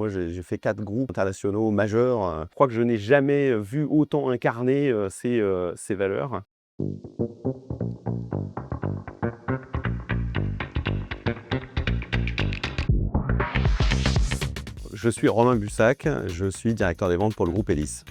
Moi, j'ai fait 4 groupes internationaux majeurs. Je crois que je n'ai jamais vu autant incarner ces valeurs. Je suis Romain Bussac, je suis directeur des ventes pour le groupe Elis.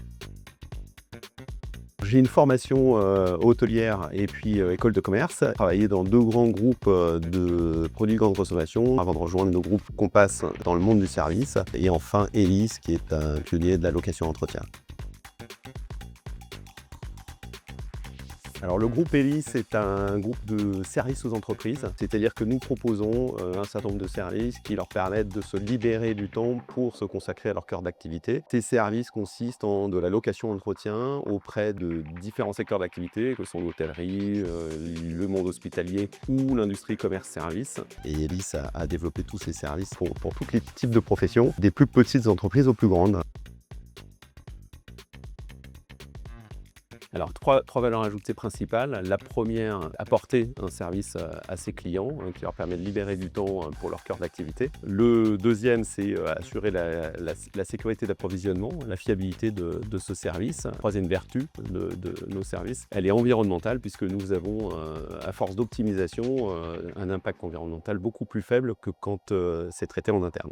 J'ai une formation hôtelière et puis école de commerce. J'ai travaillé dans 2 grands groupes de produits de grande consommation avant de rejoindre le groupe Compass dans le monde du service. Et enfin Elis qui est un pionnier de la location entretien. Alors le groupe Elis est un groupe de services aux entreprises, c'est-à-dire que nous proposons un certain nombre de services qui leur permettent de se libérer du temps pour se consacrer à leur cœur d'activité. Ces services consistent en de la location-entretien auprès de différents secteurs d'activité, que sont l'hôtellerie, le monde hospitalier ou l'industrie commerce-service. Et Elis a développé tous ces services pour tous les types de professions, des plus petites entreprises aux plus grandes. Alors, trois valeurs ajoutées principales. La première, apporter un service à ses clients qui leur permet de libérer du temps pour leur cœur d'activité. Le deuxième, c'est assurer la sécurité d'approvisionnement, la fiabilité de ce service. Troisième vertu de nos services, elle est environnementale puisque nous avons, à force d'optimisation, un impact environnemental beaucoup plus faible que quand c'est traité en interne.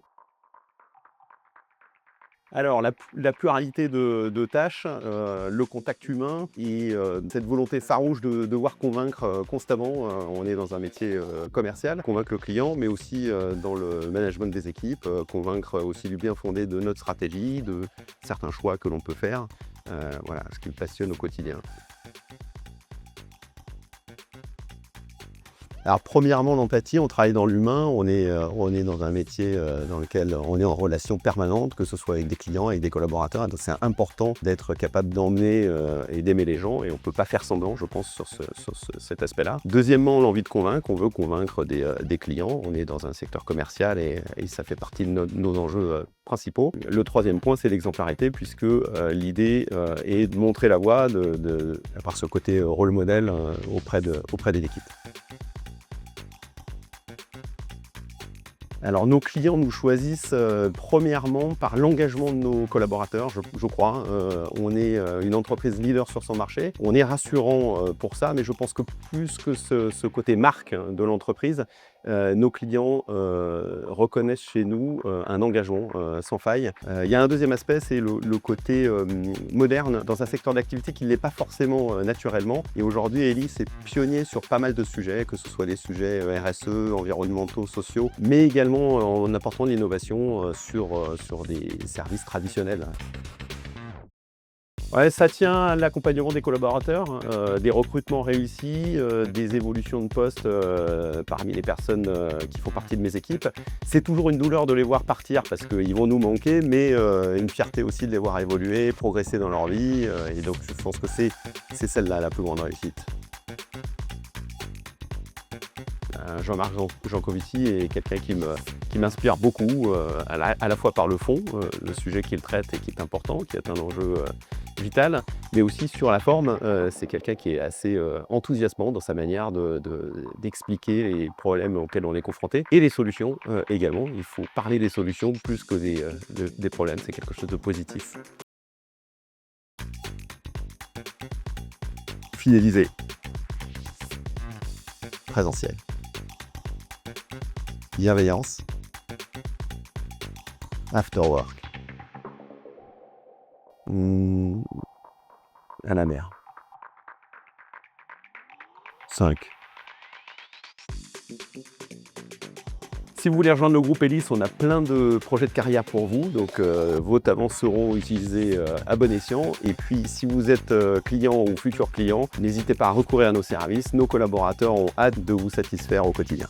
Alors la pluralité de tâches, le contact humain et cette volonté farouche de devoir convaincre constamment, on est dans un métier commercial, convaincre le client, mais aussi dans le management des équipes, convaincre aussi du bien fondé de notre stratégie, de certains choix que l'on peut faire, voilà, ce qui me passionne au quotidien. Alors premièrement, l'empathie, on travaille dans l'humain, on est dans un métier dans lequel on est en relation permanente, que ce soit avec des clients, avec des collaborateurs. Donc c'est important d'être capable d'emmener et d'aimer les gens et on ne peut pas faire semblant, je pense, sur cet aspect-là. Deuxièmement, l'envie de convaincre, on veut convaincre des clients, on est dans un secteur commercial et ça fait partie de nos enjeux principaux. Le troisième point, c'est l'exemplarité puisque l'idée est de montrer la voie par ce côté rôle modèle auprès des équipes. Alors nos clients nous choisissent premièrement par l'engagement de nos collaborateurs, je crois. On est une entreprise leader sur son marché. On est rassurant pour ça, mais je pense que plus que ce côté marque de l'entreprise, nos clients reconnaissent chez nous un engagement sans faille. Il y a un deuxième aspect, c'est le côté moderne dans un secteur d'activité qui ne l'est pas forcément naturellement. Et aujourd'hui, Elis est pionnier sur pas mal de sujets, que ce soit les sujets RSE, environnementaux, sociaux, mais également en apportant de l'innovation sur des services traditionnels. Ouais, ça tient à l'accompagnement des collaborateurs, des recrutements réussis, des évolutions de poste parmi les personnes qui font partie de mes équipes. C'est toujours une douleur de les voir partir parce qu'ils vont nous manquer, mais une fierté aussi de les voir évoluer, progresser dans leur vie. Et donc je pense que c'est celle-là la plus grande réussite. Jean-Marc Jancovici est quelqu'un qui m'inspire beaucoup, à la fois par le fond, le sujet qu'il traite et qui est important, qui est un enjeu vital, mais aussi sur la forme, c'est quelqu'un qui est assez enthousiasmant dans sa manière d'expliquer les problèmes auxquels on est confronté et les solutions également. Il faut parler des solutions plus que des problèmes, c'est quelque chose de positif. Fidéliser. Présentiel. Bienveillance. After work. À la mer. 5. Si vous voulez rejoindre le groupe Elis, on a plein de projets de carrière pour vous, donc vos talents seront utilisés à bon escient. Et puis si vous êtes client ou futur client, n'hésitez pas à recourir à nos services, nos collaborateurs ont hâte de vous satisfaire au quotidien.